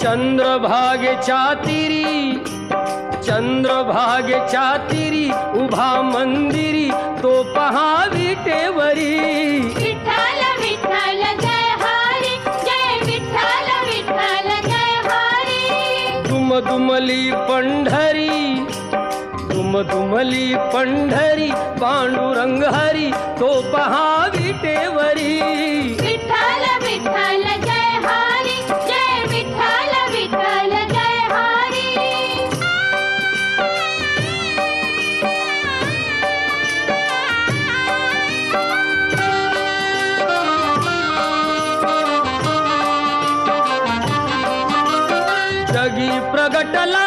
चंद्रभागेच्या तिरी, चंद्रभागेच्या तिरी उभा मंदिरी तो पहा विटेवरी. विठ्ठल विठ्ठल जय हरी, जय विठ्ठल विठ्ठल जय हरी. दुमदुमली पंढरी, दुमदुमली पंढरी पांडुरंग हरी तो पहा विटेवरी. विठ्ठल विठ्ठल जय हरी, जय विठ्ठल विठ्ठल जय हरी. जगी प्रगटला